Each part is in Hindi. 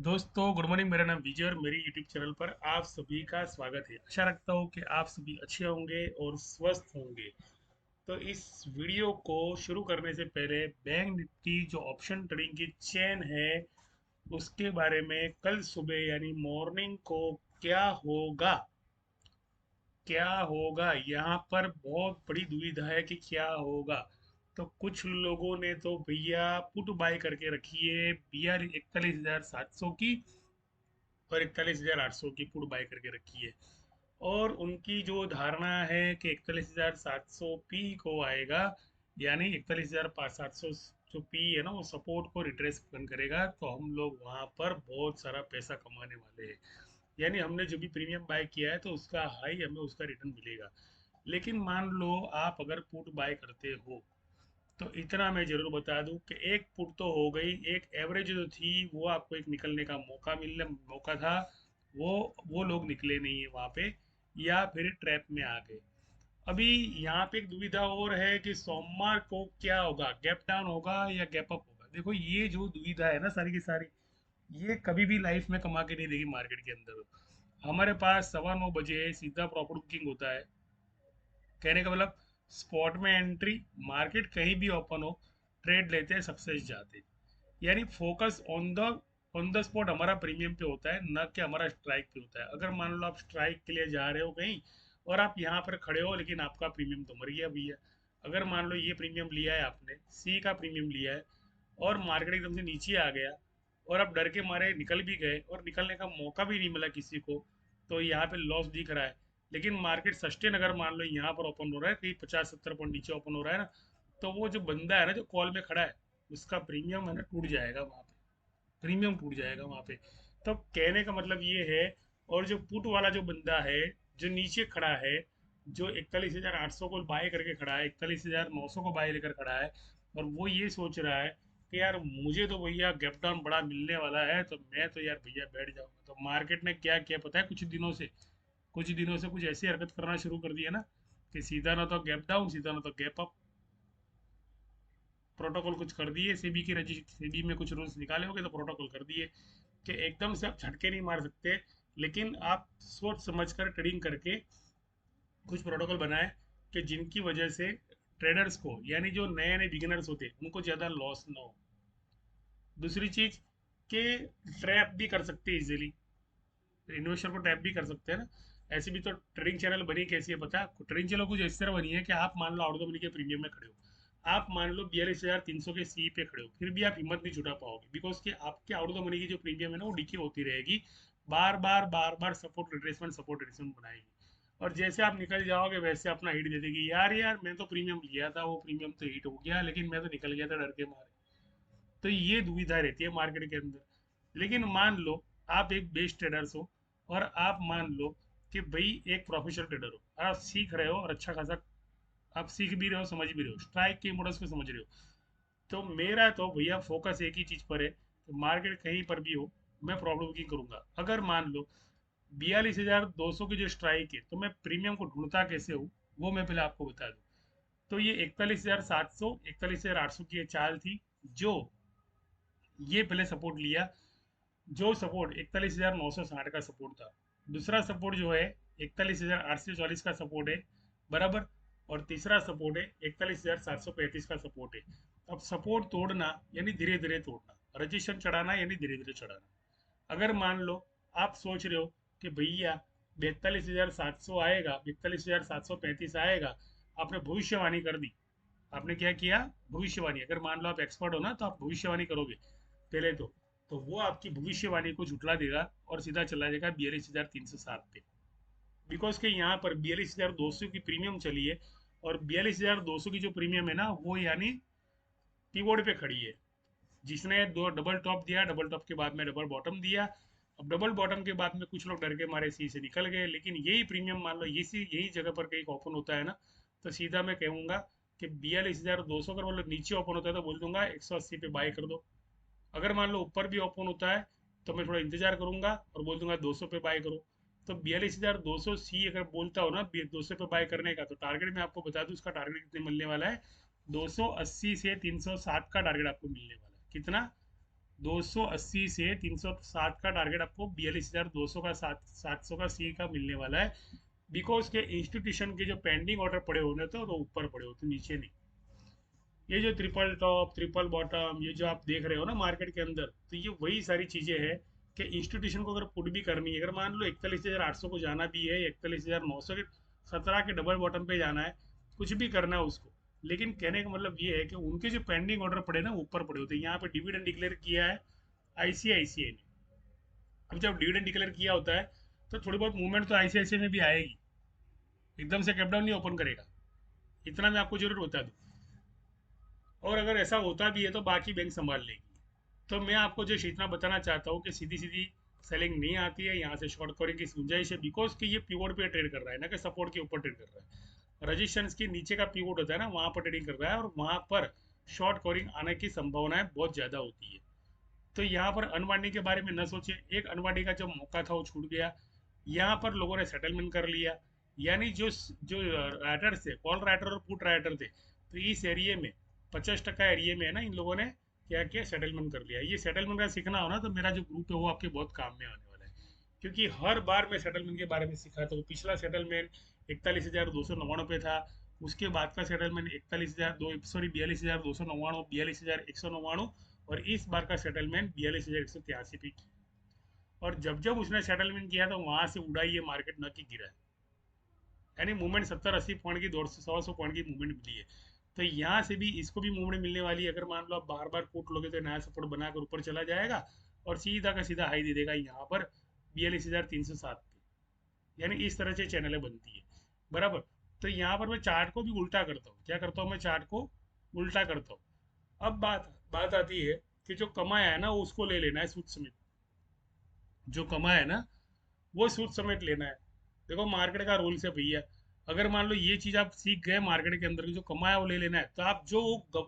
दोस्तों गुड मॉर्निंग। मेरा नाम विजय और मेरी यूट्यूब चैनल पर आप सभी का स्वागत है। आशा रखता हूँ कि आप सभी अच्छे होंगे और स्वस्थ होंगे। तो इस वीडियो को शुरू करने से पहले बैंक निफ्टी जो ऑप्शन ट्रेडिंग की चेन है उसके बारे में कल सुबह यानी मॉर्निंग को क्या होगा, यहाँ पर बहुत बड़ी दुविधा है कि क्या होगा। तो कुछ लोगों ने तो भैया पुट बाय करके रखी है BR 41,700 की और 41,800 की पुट बाय करके रखी है। और उनकी जो धारणा है कि 41,700 पी को आएगा, यानी 41,700 जो पी है ना वो सपोर्ट को रिट्रेस करेगा, तो हम लोग वहां पर बहुत सारा पैसा कमाने वाले हैं। यानी हमने जो भी प्रीमियम बाय किया है तो उसका हाई हमें उसका रिटर्न मिलेगा। लेकिन मान लो आप अगर पुट बाय करते हो तो इतना मैं जरूर बता दूं कि एक पुट तो हो गई, एक एवरेज जो थी वो आपको एक निकलने का मौका था, वो वो लोग निकले नहीं है वहां पे, या फिर ट्रैप में आ गए। अभी यहाँ पे एक दुविधा और है कि सोमवार को क्या होगा, गैप डाउन होगा या गैप अप होगा। देखो ये जो दुविधा है ना सारी की सारी, ये कभी भी लाइफ में कमा के नहीं देगी मार्केट के अंदर। हमारे पास 9:15 बजे सीधा प्रॉफिट बुकिंग होता है। कहने का मतलब स्पॉट में एंट्री, मार्केट कहीं भी ओपन हो, ट्रेड लेते हैं, सक्सेस जाते हैं। यानी फोकस ऑन द स्पॉट हमारा प्रीमियम पे होता है, ना कि हमारा स्ट्राइक पे होता है। अगर मान लो आप स्ट्राइक के लिए जा रहे हो कहीं और आप यहाँ पर खड़े हो लेकिन आपका प्रीमियम तो मर गया भैया। अगर मान लो ये प्रीमियम लिया है आपने, सी का प्रीमियम लिया है, और मार्केट एकदम से नीचे आ गया और आप डर के मारे निकल भी गए और निकलने का मौका भी नहीं मिला किसी को, तो यहाँ पे लॉस दिख रहा है। लेकिन मार्केट सस्टेन अगर मान लो यहाँ पर ओपन हो रहा है कहीं 50-70 पॉइंट नीचे ओपन हो रहा है ना, तो वो जो बंदा है ना जो कॉल में खड़ा है, उसका प्रीमियम है ना टूट जाएगा वहाँ पे, प्रीमियम टूट जाएगा वहाँ पे। तो कहने का मतलब ये है। और जो पुट वाला जो बंदा है जो नीचे खड़ा है, जो 41,800 को बाय करके खड़ा है, 41,900 को बाय लेकर खड़ा है, और वो ये सोच रहा है कि यार मुझे तो भैया गैप डाउन बड़ा मिलने वाला है तो मैं तो यार भैया बैठ जाऊंगा। तो मार्केट ने क्या किया पता है, कुछ दिनों से कुछ ऐसी हरकत करना शुरू कर दिया ना कि सीधा ना तो गैप डाउन, सीधा ना तो गैप अप, प्रोटोकॉल कुछ कर दिए। सेबी की रजिस्ट्री, सेबी में कुछ रूल्स निकाले होंगे तो प्रोटोकॉल कर दिए कि एकदम से आप झटके नहीं मार सकते, लेकिन आप सोच समझ कर ट्रेडिंग करके कुछ प्रोटोकॉल बनाए कि जिनकी वजह से ट्रेडर्स को, यानी जो नए नए बिगिनर्स होते हैं उनको ज़्यादा लॉस ना हो। दूसरी चीज कि ट्रैप भी कर सकते हैं इजीली, इन्वेस्टर को टैप भी कर सकते हैं ना। ऐसे भी तो ट्रेडिंग चैनल बनी कैसी है पता है आपको? ट्रेडिंग चैनल कुछ इस तरह बनी है कि आप मान लो आउट द मनी के प्रीमियम में खड़े हो, आप मान लो 42,300 के सी पे खड़े हो, फिर भी आप हिम्मत नहीं जुटा पाओगे, बिकॉज कि आपके आउट द मनी की जो प्रीमियम है ना वो डिके होती रहेगी, बार बार सपोर्ट रिट्रेसमेंट बनाएगी। और जैसे आप निकल जाओगे वैसे अपना हिट दे देगी, यार यार मैं तो प्रीमियम लिया था, वो प्रीमियम तो हिट हो गया लेकिन मैं तो निकल गया था डर के मारे। तो ये दुविधा रहती है मार्केट के अंदर। लेकिन मान लो आप एक बेस्ट ट्रेडर्स हो, और आप मान लो कि भाई एक प्रोफेशनल ट्रेडर हो, आप सीख रहे हो और अच्छा खासा आप सीख भी रहे हो, समझ भी रहे हो, स्ट्राइक के मॉडल्स को समझ रहे हो, तो मेरा तो भैया फोकस एक ही चीज पर है कि मार्केट कहीं पर भी हो मैं प्रॉब्लम की करूंगा। अगर मान लो 42,200 की जो स्ट्राइक है तो मैं प्रीमियम को ढूंढता कैसे हूँ, वो मैं पहले आपको बता दूं। तो ये 41,700 41,800 की ये चाल थी, जो ये पहले सपोर्ट लिया, जो सपोर्ट 41,960 का सपोर्ट था। दूसरा सपोर्ट जो है 41,840 का सपोर्ट है, बराबर। और तीसरा सपोर्ट है 41,735 का सपोर्ट है। अब सपोर्ट तोड़ना यानी धीरे धीरे तोड़ना, रजिस्ट्रेशन चढ़ाना यानी धीरे धीरे चढ़ाना। अगर मान लो आप सोच रहे हो कि भैया 42,700 आएगा, 42,735 आएगा, आपने भविष्यवाणी कर दी। आपने क्या किया? भविष्यवाणी। अगर मान लो आप एक्सपर्ट हो ना तो आप भविष्यवाणी करोगे पहले तो वो आपकी भविष्यवाणी को झुठला देगा और सीधा चला जाएगा 42,307 पे। बिकॉज के यहाँ पर 42,200 की प्रीमियम चली है, और 42,200 की जो प्रीमियम है ना वो यानी पीवोर्ड पे खड़ी है। जिसने दो डबल टॉप दिया, डबल टॉप के बाद में डबल बॉटम दिया, अब डबल बॉटम के बाद में कुछ लोग डर के मारे सी से निकल गए, लेकिन यही प्रीमियम मान लो यही जगह पर कहीं ओपन होता है ना, तो सीधा मैं कहूंगा कि 42,200 अगर मतलब नीचे ओपन होता है तो बोल दूंगा 180 पे बाय कर दो। अगर मान लो ऊपर भी ओपन होता है तो मैं थोड़ा इंतजार करूंगा और बोल दूंगा 200 पे बाय करो। तो 42,200 सी अगर बोलता हो ना 200 पे बाय करने का, तो टारगेट मैं आपको बता दूं उसका टारगेट कितने मिलने वाला है, 280 से 307 का टारगेट आपको मिलने वाला है। कितना? 280 से 307 का टारगेट आपको 42,200 का 700 का सी का मिलने वाला है। बिकॉज के इंस्टीट्यूशन के जो पेंडिंग ऑर्डर पड़े होने थे वो ऊपर पड़े होते, नीचे नहीं। ये जो ट्रिपल टॉप ट्रिपल बॉटम ये जो आप देख रहे हो ना मार्केट के अंदर, तो ये वही सारी चीज़ें हैं कि इंस्टीट्यूशन को अगर पुट भी करनी है, अगर मान लो 41,800 को जाना भी है, 41,900 के 17 के डबल बॉटम पे जाना है, कुछ भी करना है उसको। लेकिन कहने का मतलब ये है कि उनके जो पेंडिंग ऑर्डर पड़े ना ऊपर पड़े होते हैं। यहाँ पे डिविडेंड डिक्लेयर किया है आईसीआईसीआई ने। अब जब डिविडेंड डिक्लेयर किया होता है तो थोड़ी बहुत मूवमेंट तो आईसीआईसीआई में भी आएगी, एकदम से कैपडाउन नहीं ओपन करेगा, इतना मैं आपको जरूर बता दूँ। और अगर ऐसा होता भी है तो बाकी बैंक संभाल लेगी। तो मैं आपको जो इतना बताना चाहता हूँ कि सीधी सीधी सेलिंग नहीं आती है, यहाँ से शॉर्ट कवरिंग की गुंजाइश है, बिकॉज कि ये पिवोट पे ट्रेड कर रहा है ना कि सपोर्ट के ऊपर ट्रेड कर रहा है। रजिस्टेंस के नीचे का पिवोट होता है ना, वहाँ पर ट्रेडिंग कर रहा है और वहाँ पर शॉर्ट कवरिंग आने की संभावनाएं बहुत ज़्यादा होती है। तो यहाँ पर अनवाइंडिंग के बारे में न सोचे, एक अनवाइंडिंग का जो मौका था वो छूट गया। यहाँ पर लोगों ने सेटलमेंट कर लिया, यानी जो जो राइटर थे, कॉल राइटर और पुट राइटर थे, तो इस एरिए में 50% एरिए में है ना, इन लोगों ने क्या किया, सेटलमेंट कर लिया। ये सेटलमेंट का सीखना हो ना तो मेरा जो ग्रुप है वो आपके बहुत काम में आने वाला है, क्योंकि हर बार मैं सेटलमेंट के बारे में सिखाता हूँ। पिछला सेटलमेंट 41,299 था, उसके बाद का सेटलमेंट 42,299, 42,199, और इस बार का सेटलमेंट 42,183 पे किया। और जब जब उसने सेटलमेंट किया तो वहां से उड़ा ये मार्केट न कि गिरा है। यानी मूवमेंट 70-80 पॉइंट की, 100-100 पॉइंट की मूवमेंट मिली है। तो यहाँ से भी इसको भी मूवमेंट मिलने वाली है। अगर मान लो आप बार बार पुट लोगे तो नया सपोर्ट बनाकर ऊपर चला जाएगा और सीधा का सीधा हाई दे देगा यहाँ पर 42,307 पे। यानी इस तरह से चैनलें बनती है, बराबर। तो यहाँ पर मैं चार्ट को भी उल्टा करता हूँ। क्या करता हूँ, मैं चार्ट को उल्टा करता हूँ। अब बात बात आती है कि जो कमाया है ना उसको ले लेना है सूद समेत। जो कमाया है ना वो सूद समेत लेना है। देखो मार्केट का रूल्स है भैया, अगर मान लो ये चीज आप सीख गए मार्केट के अंदर की, जो कमाया वो ले लेना है, तो आप जो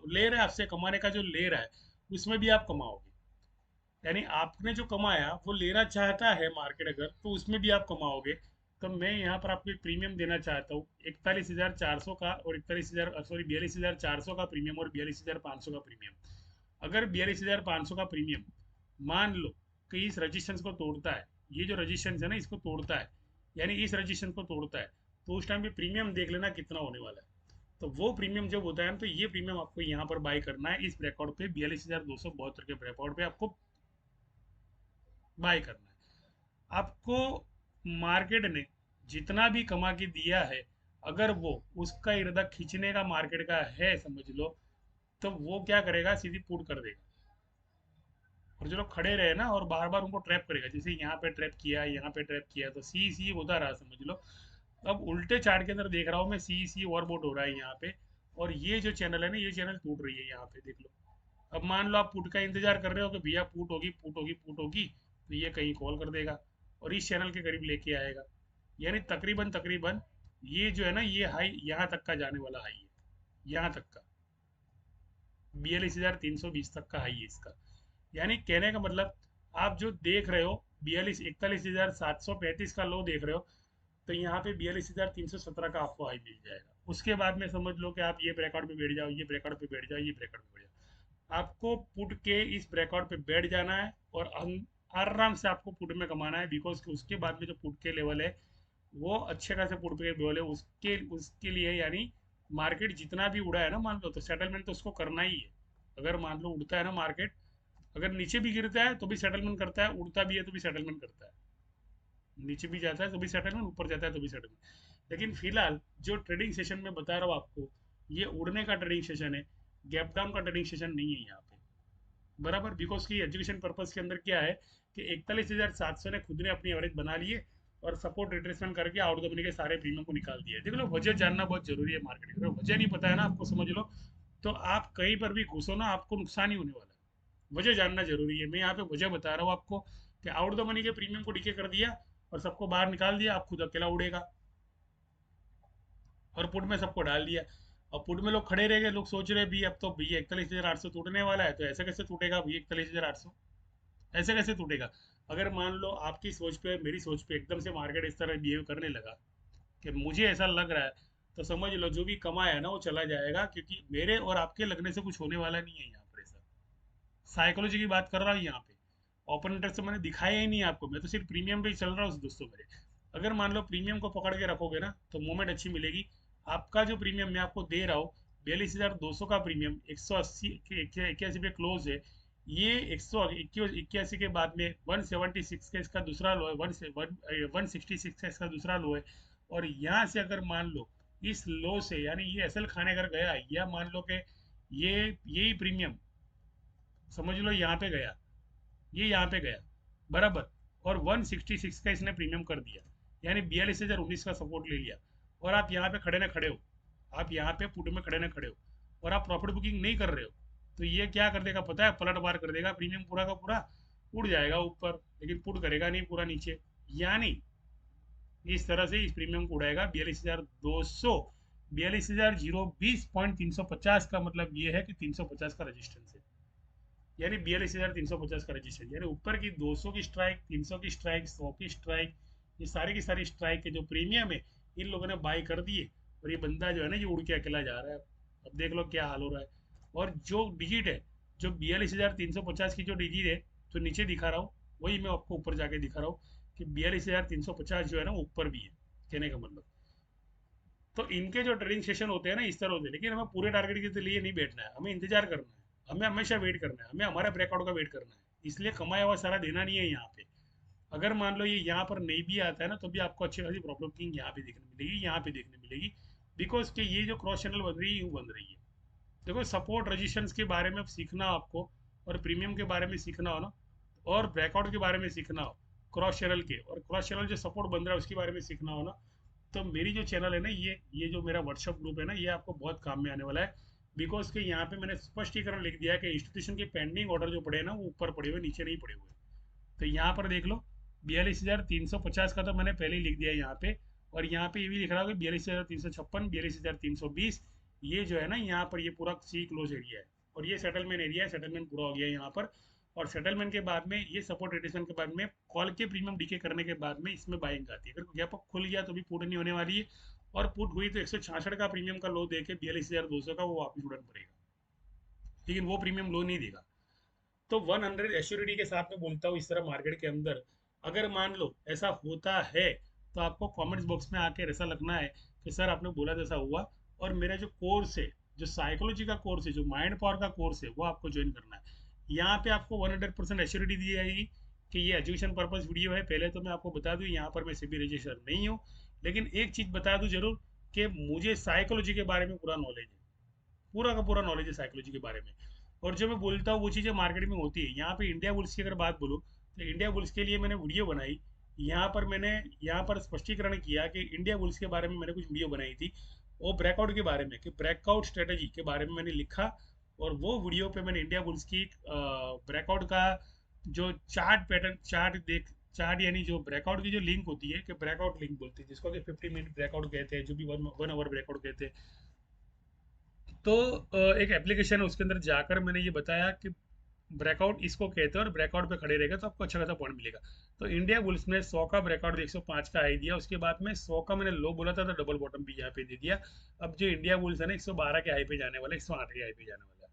ले रहा है आपसे कमाने का जो ले रहा है उसमें भी आप कमाओगे। यानी आपने जो कमाया वो लेना चाहता है मार्केट अगर, तो उसमें भी आप कमाओगे। तो मैं यहाँ पर आपको एक प्रीमियम देना चाहता हूँ 41,400 का, और 42,400 का प्रीमियम, और 42,500 का प्रीमियम। अगर 42,500 का प्रीमियम मान लो कि इस रजिस्टेंस को तोड़ता है, ये जो रजिस्टेंस है ना इसको तोड़ता है, यानी इस रजिस्टेंस को तोड़ता है, तो उस टाइम पे प्रीमियम देख लेना कितना होने वाला है। तो वो प्रीमियम जब होता है तो ये प्रीमियम आपको यहाँ पर बाय करना है, इस ब्रेकआउट पे 42,272 के ब्रेकआउट पे आपको बाय करना है। आपको मार्केट ने जितना भी कमा के दिया है, अगर वो उसका इरादा खींचने का मार्केट का है समझ लो, तो वो क्या करेगा, सीधी पुट कर देगा। और जो लोग खड़े रहे ना और बार बार उनको ट्रैप करेगा, जैसे यहाँ पे ट्रैप किया, यहाँ पे ट्रैप किया, तो सी सी होता रहा समझ लो। अब उल्टे चार्ट के अंदर देख रहा हूँ मैं, सी सी ओवरबोट हो रहा है यहाँ पे। और ये जो चैनल है ना, ये चैनल टूट रही है यहाँ पे, देख लो। अब मान लो आप पुट का इंतजार कर रहे हो कि भैया पुट होगी पुट होगी पुट होगी, तो ये कहीं कॉल कर देगा और इस चैनल के करीब लेके आएगा। यानी तकरीबन तकरीबन ये जो है ना, ये हाई यहाँ तक का जाने वाला हाई है, यहाँ तक का 42,320 तक का हाई है इसका। यानी कहने का मतलब, आप जो देख रहे हो 41,735 का लो देख रहे हो, तो यहाँ पे 42,317 का आपको हाई मिल जाएगा। उसके बाद में समझ लो कि आप ये ब्रेकआउट पे बैठ जाओ, ये ब्रेकआउट पे बैठ जाओ, ये ब्रेकआउट पे बैठ जाओ। आपको पुट के इस ब्रेकआउट पे बैठ जाना है और आराम से आपको पुट में कमाना है, बिकॉज उसके बाद में जो पुट के लेवल है वो अच्छे खासे पुट के लेवल है। उसके उसके लिए यानी मार्केट जितना भी उड़ा है ना, मान लो, तो सेटलमेंट तो उसको करना ही है। अगर मान लो उड़ता है ना मार्केट, अगर नीचे भी गिरता है तो भी सेटलमेंट करता है, उड़ता भी है तो भी सेटलमेंट करता है, नीचे भी जाता है तो भी सेटलमेंट, ऊपर जाता है तो भी सेटलमेंट। लेकिन फिलहाल जो ट्रेडिंग सेशन में बता रहा हूँ आपको, ये उड़ने का ट्रेडिंग सेशन है, गैप डाउन का ट्रेडिंग सेशन नहीं है यहाँ पे, बराबर। बिकॉज की एजुकेशन पर्पज के अंदर क्या है कि 41,700 ने खुद ने अपनी एवरेज बना लिए और सपोर्ट रिट्रेसमेंट करके आउट द मनी के सारे प्रीमियम को निकाल दिया है। देख लो, वजह जानना बहुत जरूरी है मार्केट में। अगर वजह नहीं पता है ना आपको, समझ लो, तो आप कहीं पर भी घुसो ना, आपको नुकसान ही होने वाला है। वजह जानना जरूरी है। मैं यहाँ पे वजह बता रहा हूँ आपको कि आउट द मनी के प्रीमियम को डीके कर दिया और सबको बाहर निकाल दिया, आप खुद अकेला उड़ेगा। और पुट में सबको डाल दिया। और पुट में लोग खड़े रह गए, लोग सोच रहे भी अब तो भैया 41,800 टूटने वाला है, तो ऐसे कैसे टूटेगा भैया 41,800, ऐसे कैसे टूटेगा। अगर मान लो आपकी सोच पे मेरी सोच पे एकदम से मार्केट इस तरह बिहेव करने लगा कि मुझे ऐसा लग रहा है, तो समझ लो जो भी कमाया है ना वो चला जाएगा, क्योंकि मेरे और आपके लगने से कुछ होने वाला नहीं है यहाँ पर ऐसा। साइकोलॉजी की बात कर रहा हूँ यहाँ पे। ओपन इंटरेस्ट तो मैंने दिखाया ही नहीं आपको, मैं तो सिर्फ प्रीमियम पे ही चल रहा हूँ दोस्तों मेरे। अगर मान लो प्रीमियम को पकड़ के रखोगे ना तो मूवमेंट अच्छी मिलेगी। आपका जो प्रीमियम मैं आपको दे रहा हूँ 42,200 का प्रीमियम 180 81 पे क्लोज है। ये 181 के बाद में 176 का इसका दूसरा लो है, 166 का इसका दूसरा लो है। और यहाँ से अगर मान लो इस लो से यानी ये एसएल खाने अगर गया, या मान लो कि ये यही प्रीमियम समझ लो यहाँ पे गया, ये यहाँ पे गया बराबर, और 166 का इसने प्रीमियम कर दिया, यानी 42,019 का सपोर्ट ले लिया, और आप यहाँ पे खड़े ना खड़े हो, आप यहाँ पे पुट में खड़े ना खड़े हो, और आप प्रॉफिट बुकिंग नहीं कर रहे हो, तो ये क्या कर देगा पता है, पलट बार कर देगा, प्रीमियम पूरा का पूरा उड़ जाएगा ऊपर, लेकिन पुट करेगा नहीं पूरा नीचे। यानी इस तरह से इस प्रीमियम को उड़ाएगा 42,200, 42,020.350 का मतलब ये है कि 350 का रजिस्टेंस है, यानी 42,350 का रजिस्टर, यानी ऊपर की 200 की स्ट्राइक, 300 की स्ट्राइक, 100 की स्ट्राइक, ये सारी की सारी स्ट्राइक के जो प्रीमियम है इन लोगों ने बाई कर दिए, और ये बंदा जो है ना ये उड़ के अकेला जा रहा है। अब देख लो क्या हाल हो रहा है। और जो डिजिट है, जो 42,350 की जो डिजिट है जो नीचे दिखा रहा हूँ, वही मैं आपको ऊपर जाके दिखा रहा हूँ कि 42,350 जो है ना ऊपर भी है, कहने का मतलब। तो इनके जो ट्रेडिंग सेशन होते हैं ना इस तरह होते हैं, लेकिन हमें पूरे टारगेट के लिए नहीं बैठना है, हमें इंतजार करना है, हमें हमेशा वेट करना है, हमें हमारा ब्रेकआउट का वेट करना है, इसलिए कमाया हुआ सारा देना नहीं है यहाँ पे। अगर मान लो ये यहाँ पर नहीं भी आता है ना तो भी आपको अच्छी खासी प्रॉब्लम किंग यहाँ पे देखने मिलेगी, यहाँ पे देखने मिलेगी, बिकॉज कि ये जो क्रॉस चैनल बन रही है बन रही है। देखो सपोर्ट रजिस्टेंस के बारे में सीखना हो आपको, और प्रीमियम के बारे में सीखना हो ना, और ब्रेकआउट के बारे में सीखना हो, क्रॉस चैनल के और क्रॉस चैनल जो सपोर्ट बन रहा है उसके बारे में सीखना हो ना, तो मेरी जो चैनल है ना, ये जो मेरा व्हाट्सअप ग्रुप है ना, ये आपको बहुत काम में आने वाला है। बिकॉज के यहाँ पे मैंने स्पष्टीकरण लिख दिया है कि इंस्टीट्यूशन के पेंडिंग ऑर्डर जो पड़े हैं ना वो ऊपर पड़े हुए, नीचे नहीं पड़े हुए। तो यहाँ पर देख लो 42,350 का तो मैंने पहले ही लिख दिया है यहाँ पे, और यहाँ पे ये भी लिख रहा हूँ कि 42,356, 42,320, ये जो है ना यहाँ पर ये पूरा सी क्लोज एरिया है, और ये सेटलमेंट एरिया है, सेटलमेंट पूरा हो गया है यहाँ पर। और सेटलमेंट के बाद में ये सपोर्ट रिटेशन के बाद में कॉल के प्रीमियम डीके करने के बाद में इसमें बाइंग आती है, अगर गैप अप खुल गया तो भी पुट नहीं होने वाली है, और पुट हुई तो 166 का प्रीमियम का लो देके 42,200 का वो वापस उड़न पड़ेगा, लेकिन वो प्रीमियम लो नहीं देगा। तो 100 एश्योरिटी के साथ में बोलता हूँ इस तरह मार्केट के अंदर, अगर मान लो ऐसा होता है तो आपको कमेंट्स बॉक्स में आके ऐसा लगना है कि सर आपने बोला जैसा हुआ, और मेरा जो कोर्स है, जो साइकोलॉजी का कोर्स है, जो माइंड पावर का कोर्स है, वो आपको ज्वाइन करना है। यहाँ पे आपको 100% एश्योरिटी दी जाएगी कि ये एजुकेशन पर्पज वीडियो है। पहले तो मैं आपको बता दूँ यहाँ पर मैं सेबी रजिस्टर नहीं हूँ, लेकिन एक चीज़ बता दूँ जरूर कि मुझे साइकोलॉजी के बारे में पूरा नॉलेज है, पूरा का पूरा नॉलेज है साइकोलॉजी के बारे में। और जो मैं बोलता हूँ वो चीज़ें मार्केट में होती है। यहाँ पे इंडिया बुल्स की अगर बात बोलूँ तो इंडिया बुल्स के लिए मैंने वीडियो बनाई, यहाँ पर मैंने यहाँ पर स्पष्टीकरण किया कि इंडिया बुल्स के बारे में मैंने कुछ वीडियो बनाई थी, वो ब्रेकआउट के बारे में, कि ब्रेकआउट स्ट्रेटजी के बारे में मैंने लिखा, और वो वीडियो पे मैंने इंडिया बुल्स की ब्रेकआउट का जो चार्ट पैटर्न, चार्ट यानी जो ब्रेकआउट की जो लिंक होती है, कि ब्रेकआउट लिंक बोलते हैं जिसको कि 50 मिनट ब्रेकआउट कहते हैं, जो भी 1 आवर ब्रेकआउट कहते हैं। तो एक एप्लीकेशन है उसके अंदर जाकर मैंने ये बताया कि ब्रेकआउट इसको कहते हैं, और ब्रेकआउट पे खड़े रहेगा तो आपको अच्छा खासा पॉइंट मिलेगा। तो इंडिया बुल्स ने 100 का ब्रेकआउट 105 का हाई दिया, उसके बाद में 100 का मैंने लो बोला था तो डबल बॉटम भी यहाँ पे दे दिया। अब जो इंडिया बुल्स है ना 112 के हाई पे जाने वाला है, 108 के हाई पे जाने वाला है।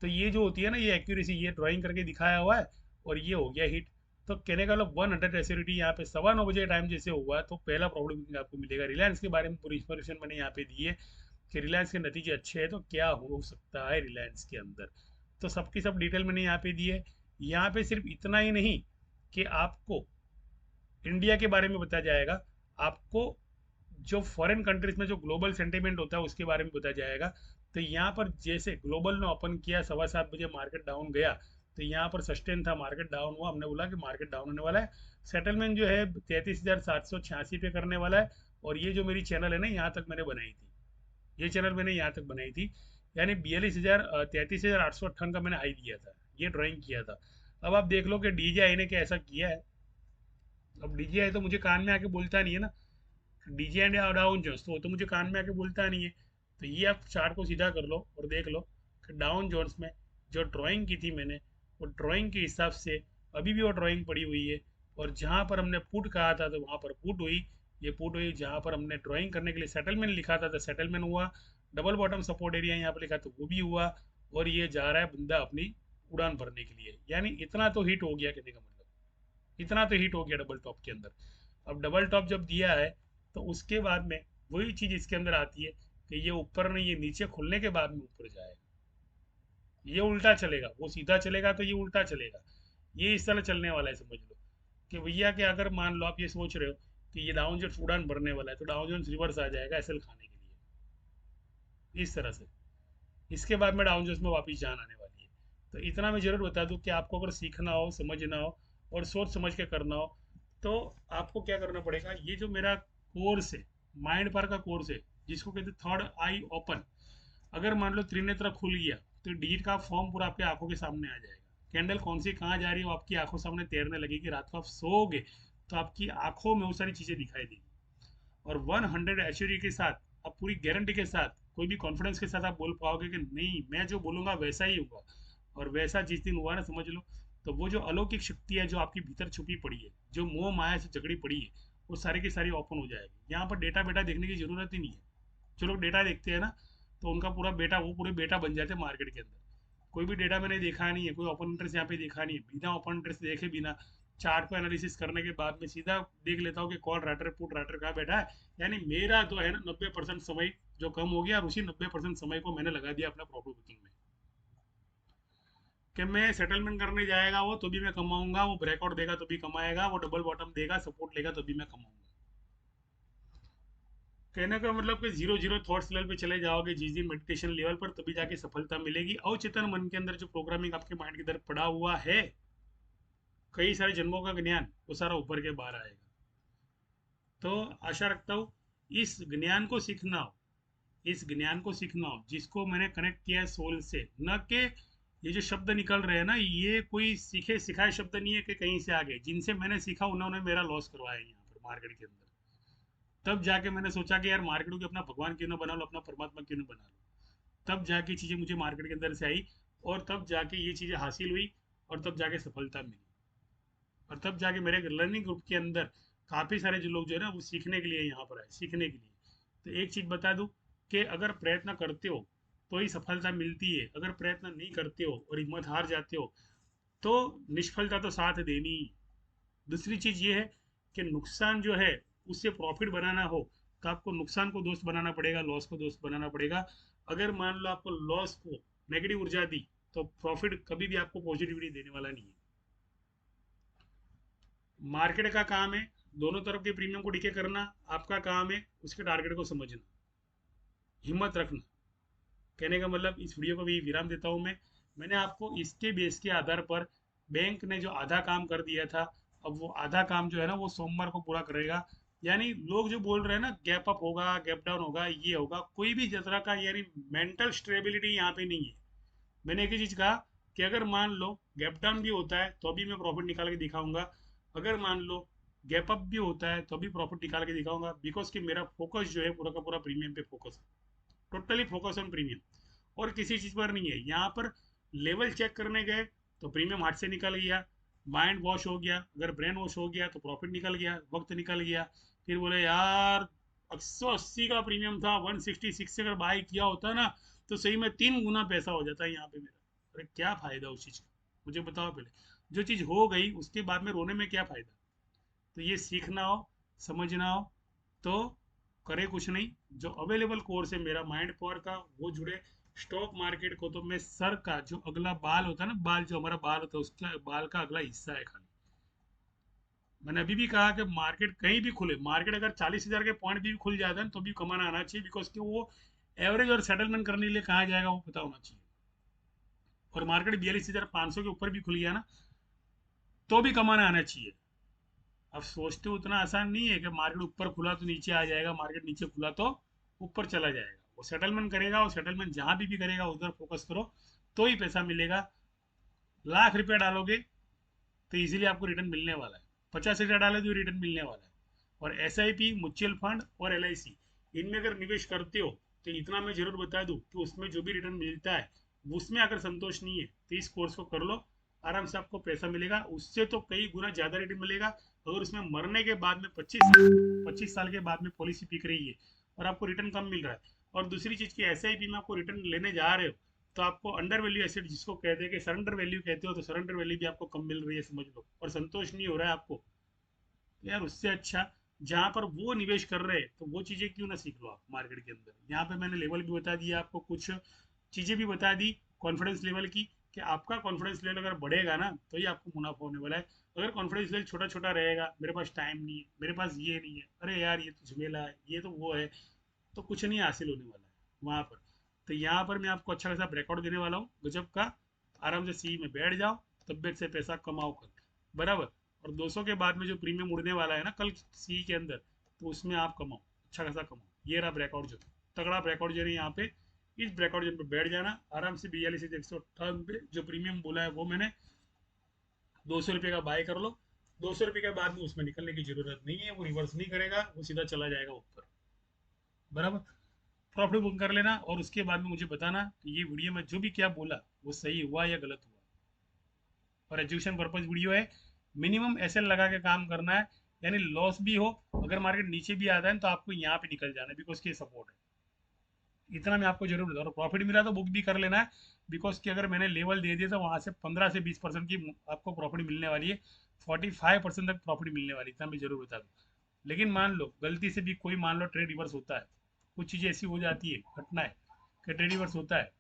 तो ये जो होती है ना ये एक्यूरेसी, ये ड्राइंग करके दिखाया हुआ है, और ये हो गया हिट। तो कहने का मतलब 100 एसिडिटी यहाँ पे 9:15 टाइम जैसे हुआ तो पहला प्रॉब्लम आपको मिलेगा। रिलायंस के बारे में पूरी इंफॉर्मेशन मैंने यहाँ पे दी है कि रिलायंस के नतीजे अच्छे हैं तो क्या हो सकता है रिलायंस के अंदर, तो सबकी सब डिटेल मैंने यहाँ पे दी है। यहाँ पे सिर्फ इतना ही नहीं कि आपको इंडिया के बारे में बताया जाएगा, आपको जो फॉरेन कंट्रीज में जो ग्लोबल सेंटीमेंट होता है उसके बारे में बताया जाएगा। तो यहाँ पर जैसे ग्लोबल ने ओपन किया 7:15 बजे, मार्केट डाउन गया, तो यहाँ पर सस्टेन था, मार्केट डाउन हुआ, हमने बोला कि मार्केट डाउन होने वाला है, सेटलमेंट जो है 33,786 पे करने वाला है। और ये जो मेरी चैनल है ना यहाँ तक मैंने बनाई थी, ये चैनल मैंने यहाँ तक बनाई थी, यानी 33,858 का मैंने हाई दिया था, ये ड्राइंग किया था। अब आप देख लो कि डीजीआई ने क्या ऐसा किया है। अब डीजीआई तो मुझे कान में आके बोलता नहीं है ना, डीजे एंड डाउन जोन्स तो वो तो मुझे कान में आके बोलता नहीं है। तो ये आप चार्ट को सीधा कर लो और देख लो कि डाउन जोन्स में जो ड्राइंग की थी मैंने, वो ड्राइंग के हिसाब से अभी भी वो ड्राइंग पड़ी हुई है। और जहाँ पर हमने पुट कहा था तो वहाँ पर पुट हुई, ये पुट हुई। जहाँ पर हमने ड्राइंग करने के लिए सेटलमेंट लिखा था तो सेटलमेंट हुआ, डबल बॉटम सपोर्ट एरिया यहाँ पर लिखा तो वो भी हुआ। और ये जा रहा है बंदा अपनी उड़ान भरने के लिए। यानी इतना तो हिट हो गया, कहने का मतलब इतना तो हिट हो गया डबल टॉप के अंदर। अब डबल टॉप जब दिया है तो उसके बाद में वही चीज़ इसके अंदर आती है कि ये ऊपर नहीं, ये नीचे खुलने के बाद में ऊपर जाएगा। ये उल्टा चलेगा, वो सीधा चलेगा तो ये उल्टा चलेगा। ये इस तरह चलने वाला है, समझ लो कि भैया कि अगर मान लो आप ये सोच रहे हो कि ये डाउन जोन्स उड़ान भरने वाला है तो डाउन जोन्स रिवर्स आ जाएगा एसएल खाने के लिए, इस तरह से। इसके बाद में डाउन जोन्स में वापस जान आने वाली है। तो इतना मैं ज़रूर बता दूं कि आपको अगर सीखना हो, समझना हो और सोच समझ के करना हो तो आपको क्या करना पड़ेगा। ये जो मेरा कोर्स है, माइंड पावर का कोर्स है, जिसको कहते हैं थर्ड आई ओपन, अगर मान लो त्रिनेत्र खुल गया तो डिजिट का फॉर्म पूरा आपके आंखों के सामने आ जाएगा। कैंडल कौन सी कहाँ जा रही है वो आपकी आंखों सामने तैरने लगेगी। रात को आप सोओगे तो आपकी आंखों में वो सारी चीज़ें दिखाई देगी। और 100 एश्योरिटी के साथ, आप पूरी गारंटी के साथ, कोई भी कॉन्फिडेंस के साथ आप बोल पाओगे कि नहीं, मैं जो बोलूँगा वैसा ही होगा। और वैसा जिस दिन हुआ ना, समझ लो तो वो जो अलौकिक शक्ति है जो आपकी भीतर छुपी पड़ी है, जो मोह माया से झगड़ी पड़ी है, वो सारी की सारी ओपन हो जाएगी। यहाँ पर डेटा बेटा देखने की जरूरत ही नहीं है। जो लोग डेटा देखते हैं ना तो उनका पूरा बेटा, वो पूरे बेटा बन जाते हैं मार्केट के अंदर। कोई भी डेटा मैंने देखा नहीं है, कोई ओपन इंटरेस्ट यहाँ पे देखा नहीं है। बिना ओपन इंटरेस्ट देखे, बिना चार्ट को एनालिसिस करने के बाद में सीधा देख लेता हूँ कि कॉल राइटर पुट राइटर कहाँ बैठा है। यानी मेरा जो है ना 90% समय जो कम हो गया, और उसी 90% समय को मैंने लगा दिया अपना प्रॉफिट बुकिंग में। कि मैं सेटलमेंट करने जाएगा वो तो भी मैं कमाऊंगा, वो ब्रेकआउट देगा तो भी कमाएगा, वो डबल बॉटम देगा, सपोर्ट लेगा तो भी मैं कमाऊंगा। कहने का मतलब कि जीरो जीरो थॉट्स लेवल पे चले जाओगे, जिस दिन मेडिटेशन लेवल पर, तभी जाके सफलता मिलेगी। अवचेतन मन के अंदर जो प्रोग्रामिंग आपके माइंड के अंदर पड़ा हुआ है, कई सारे जन्मों का ज्ञान, वो सारा उभर के बाहर आएगा। तो आशा रखता हूँ इस ज्ञान को सीखना हो, इस ज्ञान को सीखना हो जिसको मैंने कनेक्ट किया है सोल से। न कि ये जो शब्द निकल रहे हैं ना, ये कोई सीखे सिखाए शब्द नहीं है कि कहीं से आ गए। जिनसे मैंने सीखा उन्होंने मेरा लॉस करवाया है यहाँ पर मार्केट के अंदर। तब जाके मैंने सोचा कि यार मार्केट को अपना भगवान क्यों ना बना लो, अपना परमात्मा क्यों ना बना लो। तब जाके चीज़ें मुझे मार्केट के अंदर से आई, और तब जाके ये चीज़ें हासिल हुई, और तब जाके सफलता मिली। और तब जाके मेरे लर्निंग ग्रुप के अंदर काफ़ी सारे जो लोग जो है ना वो सीखने के लिए यहाँ पर आए, सीखने के लिए। तो एक चीज़ बता दूँ कि अगर प्रयत्न करते हो तो ही सफलता मिलती है। अगर प्रयत्न नहीं करते हो और हिम्मत हार जाते हो तो निष्फलता तो साथ देनी ही। दूसरी चीज़ ये है कि नुकसान जो है उससे प्रॉफिट बनाना हो तो आपको नुकसान को दोस्त बनाना पड़ेगा, लॉस को दोस्त बनाना पड़ेगा। अगर मान लो आपको लॉस को नेगेटिव ऊर्जा दी तो प्रॉफिट कभी भी आपको पॉजिटिविटी देने वाला नहीं है। मार्केट का काम है दोनों तरफ के प्रीमियम को डीके करना, आपका काम है उसके टारगेट को समझना, हिम्मत रखना। कहने का मतलब इस वीडियो को भी विराम देता हूँ मैं। मैंने आपको इसके बेस के आधार पर, बैंक ने जो आधा काम कर दिया था, अब वो आधा काम जो है ना वो सोमवार को पूरा करेगा। यानी लोग जो बोल रहे हैं ना गैप अप होगा, गैप डाउन होगा, ये होगा, कोई भी तरह का यानी मेंटल स्टेबिलिटी यहाँ पे नहीं है। मैंने एक ही चीज़ कहा कि अगर मान लो गैप डाउन भी होता है तो भी मैं प्रॉफिट निकाल के दिखाऊंगा, अगर मान लो गैप अप भी होता है तो भी प्रॉफिट निकाल के दिखाऊंगा। बिकॉज कि मेरा फोकस जो है पूरा का पूरा प्रीमियम पे फोकस है, टोटली फोकस ऑन प्रीमियम और किसी चीज़ पर नहीं है। यहाँ पर लेवल चेक करने गए तो प्रीमियम हाथ से निकल गया, माइंड वॉश हो गया, अगर ब्रेन वॉश हो गया तो प्रॉफिट निकल गया, वक्त निकल गया। फिर बोले यार 180 का प्रीमियम था, 166 से अगर बाई किया होता ना तो सही में 3 गुना पैसा हो जाता है यहाँ पे मेरा। अरे क्या फ़ायदा उस चीज़ का, मुझे बताओ पहले। जो चीज़ हो गई उसके बाद में रोने में क्या फ़ायदा। तो ये सीखना हो, समझना हो तो करे कुछ नहीं। जो अवेलेबल कोर्स है मेरा माइंड पावर का, वो जुड़े। स्टॉक मार्केट को तो मैं सर का जो अगला बाल होता है ना, बाल जो हमारा बाल होता है उसका बाल का अगला हिस्सा है खाली। मैंने अभी भी कहा कि मार्केट कहीं भी खुले, मार्केट अगर 40,000 के पॉइंट भी खुल जाता है तो भी कमाना आना चाहिए। बिकॉज कि वो एवरेज और सेटलमेंट करने के लिए कहाँ जाएगा वो पता होना चाहिए। और मार्केट 42,500 के ऊपर भी खुल गया ना तो भी कमाना आना चाहिए। अब सोचते हो उतना आसान नहीं है कि मार्केट ऊपर खुला तो नीचे आ जाएगा, मार्केट नीचे खुला तो ऊपर चला जाएगा। वो सेटलमेंट करेगा, वो सेटलमेंट जहां भी करेगा उधर फोकस करो तो ही पैसा मिलेगा। लाख रुपया डालोगे तो इजीली आपको रिटर्न मिलने वाला है, 50,000 डाले तो रिटर्न मिलने वाला है। और SIP, म्यूचुअल फंड और LIC, इनमें अगर निवेश करते हो तो इतना मैं जरूर बता दूं कि उसमें जो भी रिटर्न मिलता है उसमें अगर संतोष नहीं है तो इस कोर्स को कर लो, आराम से आपको पैसा मिलेगा। उससे तो कई गुना ज़्यादा रिटर्न मिलेगा। अगर उसमें मरने के बाद में 25 साल के बाद में पॉलिसी बिक रही है और आपको रिटर्न कम मिल रहा है, और दूसरी चीज़ की SIP में आपको रिटर्न लेने जा रहे हो तो आपको अंडर वैल्यू एसेट जिसको कहते हैं कि सरेंडर वैल्यू कहते हो, तो सरेंडर वैल्यू भी आपको कम मिल रही है समझ लो, और संतोष नहीं हो रहा है आपको, तो यार उससे अच्छा जहाँ पर वो निवेश कर रहे हैं तो वो चीज़ें क्यों ना सीख लो आप मार्केट के अंदर। यहाँ पे मैंने लेवल भी बता दिया आपको, कुछ चीज़ें भी बता दी कॉन्फिडेंस लेवल की, कि आपका कॉन्फिडेंस लेवल अगर बढ़ेगा ना तो ही आपको मुनाफा होने वाला है। अगर कॉन्फिडेंस लेवल छोटा छोटा रहेगा, मेरे पास टाइम नहीं है, मेरे पास ये नहीं है, अरे यार ये तो झमेला है, ये तो वो है, तो कुछ नहीं हासिल होने वाला है वहाँ पर। तो यहाँ पर मैं आपको अच्छा खासा ब्रेकआउट देने वाला हूँ गजब का, आराम से सी में बैठ जाओ, तबियत से पैसा कमाओ कल, बराबर। और 200 के बाद में जो प्रीमियम उड़ने वाला है ना कल सी के अंदर, तो उसमें आप कमाओ, अच्छा खासा कमाओ। ये रहा ब्रेकआउट जोन, तगड़ा ब्रेकआउट जोन है यहाँ पे। इस ब्रेकआउट जोन पे बैठ जाना आराम से, 42,158 पे जो प्रीमियम बोला है वो मैंने, 200 रुपये का बाय कर लो। 200 रुपये के बाद में उसमें निकलने की जरूरत नहीं है, वो रिवर्स नहीं करेगा, वो सीधा चला जाएगा ऊपर, बराबर। प्रॉफिट बुक कर लेना, और उसके बाद में मुझे बताना कि ये वीडियो में जो भी क्या बोला वो सही हुआ या गलत हुआ। और एजुकेशन पर्पज वीडियो है, मिनिमम एसएल लगा के काम करना है, यानी लॉस भी हो, अगर मार्केट नीचे भी आता है तो आपको यहाँ पे निकल जाना है, बिकॉज के सपोर्ट है। इतना मैं आपको जरूर बता रहा हूँ, प्रॉफिट मिला तो बुक भी कर लेना है, बिकॉज कि अगर मैंने लेवल दे दिया तो वहाँ से 15 से 20% की आपको प्रॉफिट मिलने वाली है, 45% तक प्रॉफिट मिलने वाली, इतना मैं जरूर बता दूँ। लेकिन मान लो गलती से भी कोई, मान लो ट्रेड रिवर्स होता है, कुछ चीज़ें ऐसी हो जाती है, घटना है कि ट्रेड रिवर्स होता है,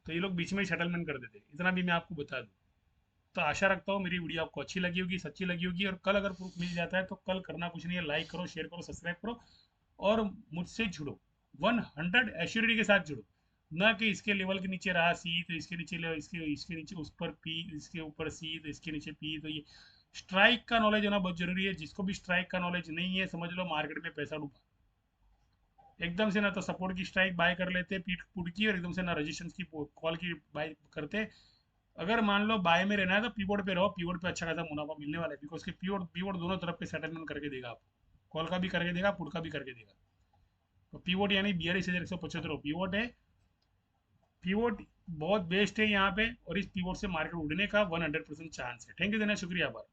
तो ये लोग बीच में ही सेटलमेंट कर देते हैं, इतना भी मैं आपको बता दूँ। तो आशा रखता हूँ मेरी वीडियो आपको अच्छी लगी होगी, सच्ची लगी होगी, और कल अगर प्रूफ मिल जाता है तो कल करना कुछ नहीं है, लाइक करो, शेयर करो, सब्सक्राइब करो, और मुझसे जुड़ो, 100 एश्योरिटी के साथ जुड़ो। ना कि इसके लेवल के नीचे रहा सी तो इसके नीचे लेवल, इसके इसके नीचे उस पर पी, इसके ऊपर सी तो इसके नीचे पी, तो ये स्ट्राइक का नॉलेज होना बहुत जरूरी है। जिसको भी स्ट्राइक का नॉलेज नहीं है, समझ लो मार्केट में पैसा डूबा एकदम से। ना तो सपोर्ट की स्ट्राइक बाय कर लेते पीट पुट की, और एकदम से ना रजिस्टेंस की कॉल की बाय करते। अगर मान लो बाय में रहना है तो पीवोट पे रहो, पीवोट पे अच्छा खासा मुनाफा मिलने वाला है, बिकॉज कि पीवोट पीवोट दोनों तरफ पे सेटलमेंट करके देगा आपको, कॉल का भी करके देगा, पुट का भी करके देगा। तो पीवोट यानी 42,175 पीवोट है। पीवोट बहुत बेस्ट है यहाँ पे, और इस पीवोट से मार्केट उड़ने का 100% चांस है। थैंक यू देना, शुक्रिया, आभार।